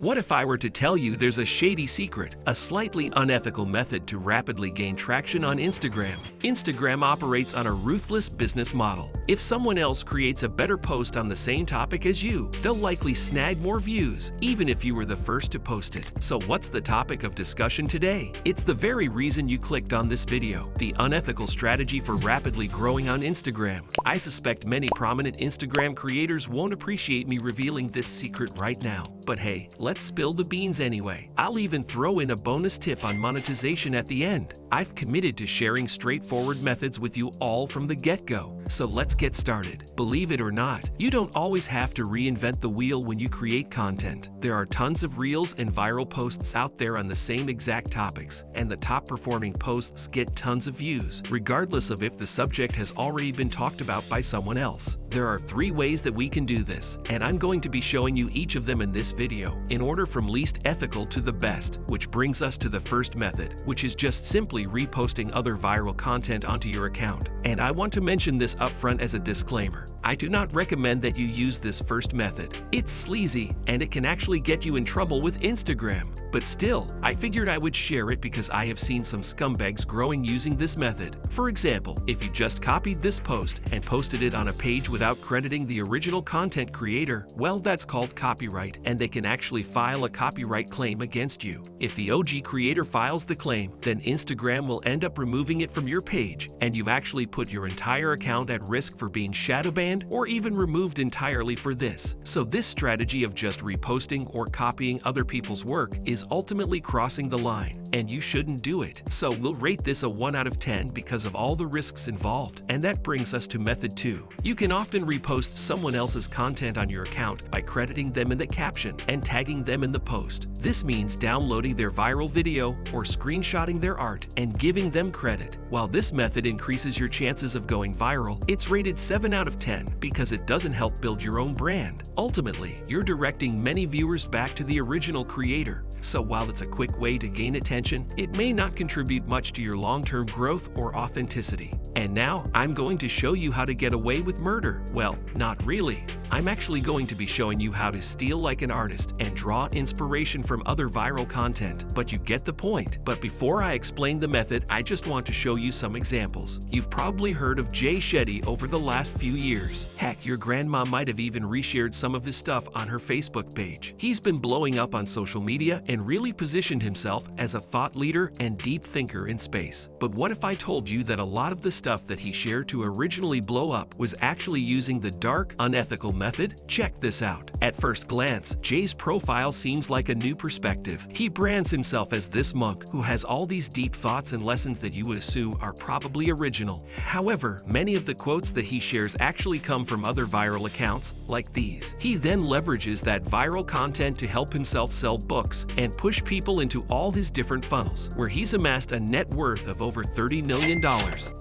What if I were to tell you there's a shady secret, a slightly unethical method to rapidly gain traction on Instagram? Instagram operates on a ruthless business model. If someone else creates a better post on the same topic as you, they'll likely snag more views, even if you were the first to post it. So what's the topic of discussion today? It's the very reason you clicked on this video, the unethical strategy for rapidly growing on Instagram. I suspect many prominent Instagram creators won't appreciate me revealing this secret right now. But hey, let's spill the beans anyway. I'll even throw in a bonus tip on monetization at the end. I've committed to sharing straightforward methods with you all from the get-go. So let's get started. Believe it or not, you don't always have to reinvent the wheel when you create content. There are tons of reels and viral posts out there on the same exact topics, and the top performing posts get tons of views, regardless of if the subject has already been talked about by someone else. There are 3 ways that we can do this, and I'm going to be showing you each of them in this video, in order from least ethical to the best, which brings us to the first method, which is just simply reposting other viral content onto your account. And I want to mention this upfront as a disclaimer. I do not recommend that you use this first method. It's sleazy, and it can actually get you in trouble with Instagram. But still, I figured I would share it because I have seen some scumbags growing using this method. For example, if you just copied this post and posted it on a page without crediting the original content creator, well, that's called copyright, and they can actually file a copyright claim against you. If the OG creator files the claim, then Instagram will end up removing it from your page, and you've actually put your entire account at risk for being shadow banned or even removed entirely for this. So this strategy of just reposting or copying other people's work is ultimately crossing the line, and you shouldn't do it. So we'll rate this a 1 out of 10 because of all the risks involved. And that brings us to method 2. You can often repost someone else's content on your account by crediting them in the caption and tagging them in the post. This means downloading their viral video or screenshotting their art and giving them credit. While this method increases your chances of going viral, it's rated 7 out of 10 because it doesn't help build your own brand. Ultimately, you're directing many viewers back to the original creator. So while it's a quick way to gain attention, it may not contribute much to your long-term growth or authenticity. And now, I'm going to show you how to get away with murder. Well, not really. I'm actually going to be showing you how to steal like an artist and draw inspiration from other viral content, but you get the point. But before I explain the method, I just want to show you some examples. You've probably heard of Jay Shetty over the last few years. Heck, your grandma might have even reshared some of his stuff on her Facebook page. He's been blowing up on social media and really positioned himself as a thought leader and deep thinker in space. But what if I told you that a lot of the stuff that he shared to originally blow up was actually using the dark, unethical method? Check this out. At first glance, Jay's profile seems like a new perspective. He brands himself as this monk who has all these deep thoughts and lessons that you would assume are probably original. However, many of the quotes that he shares actually come from other viral accounts like these. He then leverages that viral content to help himself sell books and push people into all his different funnels, where he's amassed a net worth of over $30 million.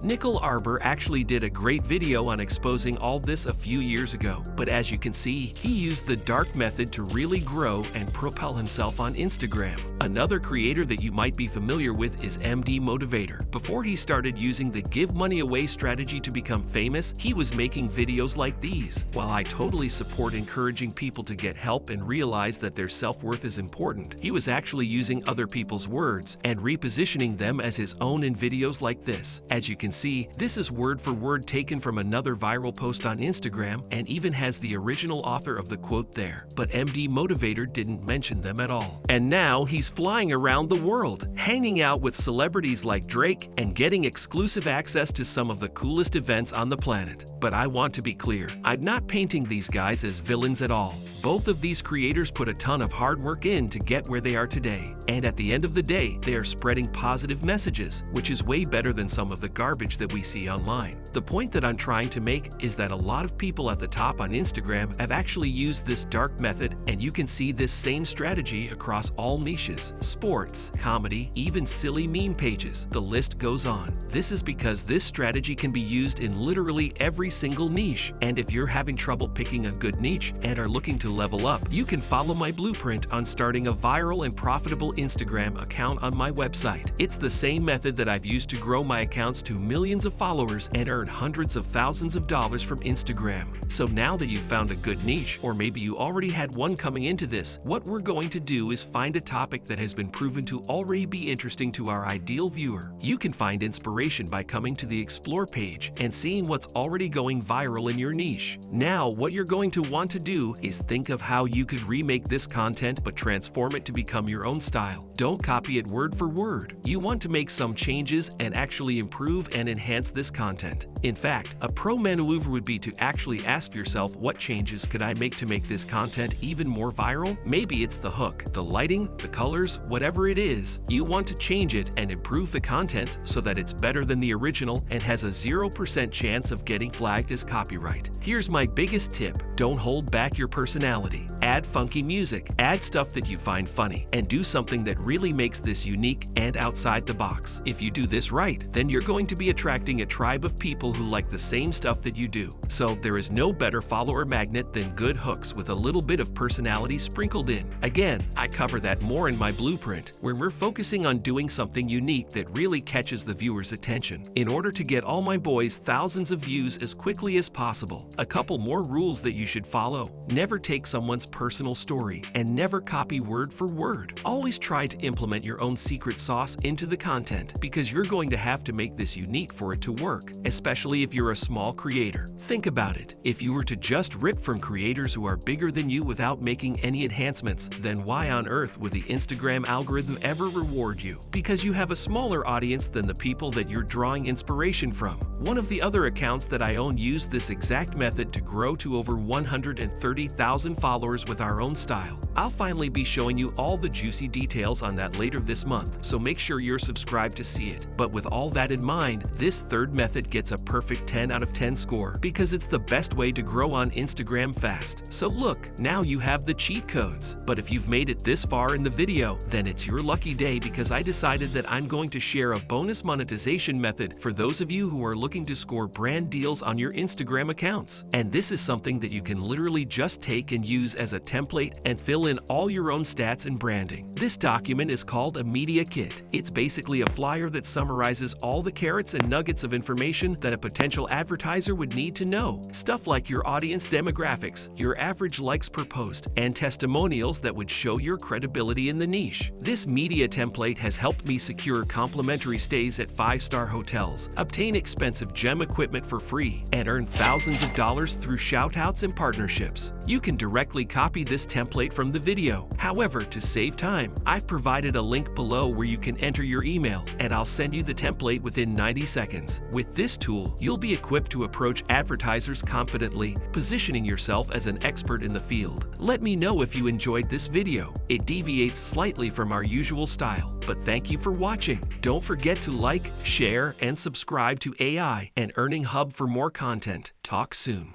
Nicole Arbour actually did a great video on exposing all this a few years ago, but as you can see, he used the dark method to really grow and propel himself on Instagram. Another creator that you might be familiar with is MD Motivator. Before he started using the give money away strategy to become famous, he was making videos like these. While I totally support encouraging people to get help and realize that their self-worth is important, he was actually using other people's words and repositioning them as his own in videos like this. As you can see, this is word for word taken from another viral post on Instagram and even has the original author of the quote there. But MD Motivator didn't mention them at all. And now he's flying around the world, hanging out with celebrities like Drake and getting exclusive access to some of the coolest events on the planet. But I want to be clear, I'm not painting these guys as villains at all. Both of these creators put a ton of hard work in to get where they are today. And at the end of the day, they are spreading positive messages, which is way better than some of the garbage that we see online. The point that I'm trying to make is that a lot of people at the top on Instagram have actually used this dark method, and you can see this same strategy across all niches: sports, comedy, even silly meme pages. The list goes on. This is because this strategy can be used in literally every single niche. And if you're having trouble picking a good niche and are looking to level up, you can follow my blueprint on starting a viral and profitable Instagram account on my website. It's the same method that I've used to grow my accounts to millions of followers and earn hundreds of thousands of dollars from Instagram. So now that you found a good niche, or maybe you already had one coming into this. What we're going to do is find a topic that has been proven to already be interesting to our ideal viewer. You can find inspiration by coming to the Explore page and seeing what's already going viral in your niche. Now, what you're going to want to do is think of how you could remake this content but transform it to become your own style. Don't copy it word for word. You want to make some changes and actually improve and enhance this content. In fact, a pro maneuver would be to actually ask yourself, what changes could I make to make this content even more viral? Maybe it's the hook, the lighting, the colors, whatever it is. You want to change it and improve the content so that it's better than the original and has a 0% chance of getting flagged as copyright. Here's my biggest tip: don't hold back your personality. Add funky music, add stuff that you find funny, and do something that really makes this unique and outside the box. If you do this right, then you're going to be attracting a tribe of people who like the same stuff that you do. So there is no better follower magnet than good hooks with a little bit of personality sprinkled in. Again, I cover that more in my blueprint, where we're focusing on doing something unique that really catches the viewer's attention. In order to get all my boys thousands of views as quickly as possible, a couple more rules that you should follow. Never take someone's personal story, and never copy word for word. Always try to implement your own secret sauce into the content, because you're going to have to make this unique for it to work, especially if you're a small creator. Think about it. If you were to just rip from creators who are bigger than you without making any enhancements, then why on earth would the Instagram algorithm ever reward you? Because you have a smaller audience than the people that you're drawing inspiration from. One of the other accounts that I own used this exact method to grow to over 130,000 followers with our own style. I'll finally be showing you all the juicy details on that later this month, so make sure you're subscribed to see it. But with all that in mind, this third method gets a perfect 10 out of 10 score, because it's the best way to grow on Instagram fast. So look, now you have the cheat codes. But if you've made it this far in the video, then it's your lucky day, because I decided that I'm going to share a bonus monetization method for those of you who are looking to score brand deals on your Instagram accounts. And this is something that you can literally just take and use as a template and fill in all your own stats and branding. This document is called a media kit. It's basically a flyer that summarizes all the carrots and nuggets of information that a potential advertiser would need to know. Stuff like your audience demographics, your average likes per post, and testimonials that would show your credibility in the niche. This media template has helped me secure complimentary stays at 5-star hotels, obtain expensive gem equipment for free, and earn thousands of dollars through shoutouts and partnerships. You can directly copy this template from the video. However, to save time, I've provided a link below where you can enter your email, and I'll send you the template within 90 seconds. With this tool, you'll be equipped to approach advertisers confidently, positioning yourself as an expert in the field. Let me know if you enjoyed this video. It deviates slightly from our usual style, but thank you for watching. Don't forget to like, share, and subscribe to AI and Earning Hub for more content. Talk soon.